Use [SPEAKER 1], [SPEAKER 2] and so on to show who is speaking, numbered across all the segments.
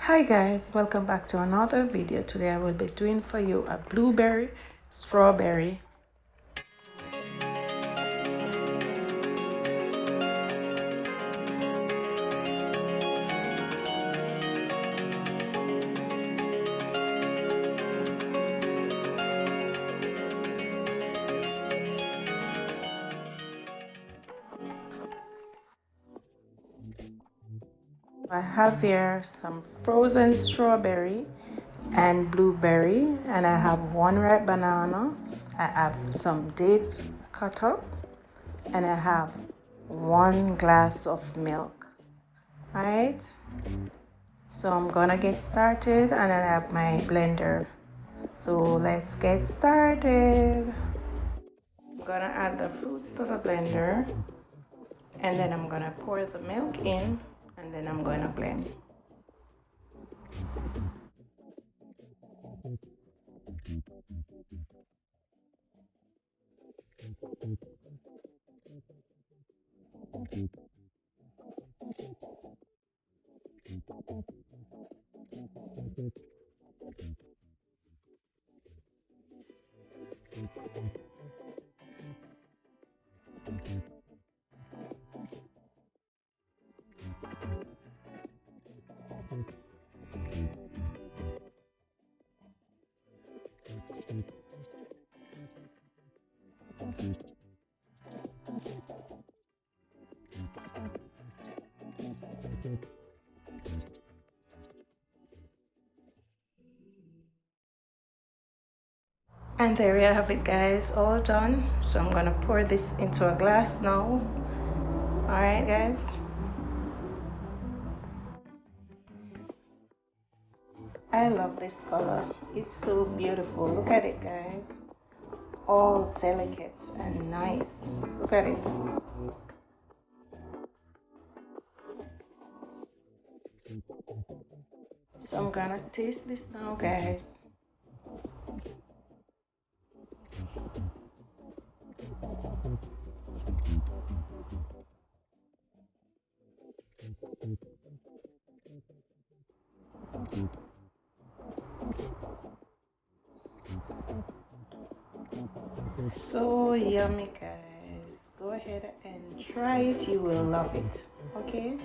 [SPEAKER 1] Hi guys, welcome back to another video. Today I will be doing for you a blueberry strawberry. I have here some frozen strawberry and blueberry, and I have one ripe banana. I have some dates cut up, and I have 1 glass of milk. Alright, so I'm gonna get started, and I have my blender. So let's get started. I'm gonna add the fruits to the blender, and then I'm gonna pour the milk in, and then I'm gonna blend. And there you have it guys, all done. So I'm gonna pour this into a glass now. Alright guys, I love this color, it's so beautiful. Look at it guys, all delicate and nice. Look at it. So I'm gonna taste this now guys. So yummy guys, go ahead and try it, you will love it. Okay,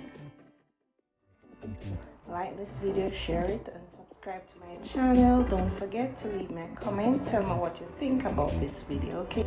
[SPEAKER 1] like this video, share it, and subscribe to my channel. Don't forget to leave me a comment, tell me what you think about this video. Okay.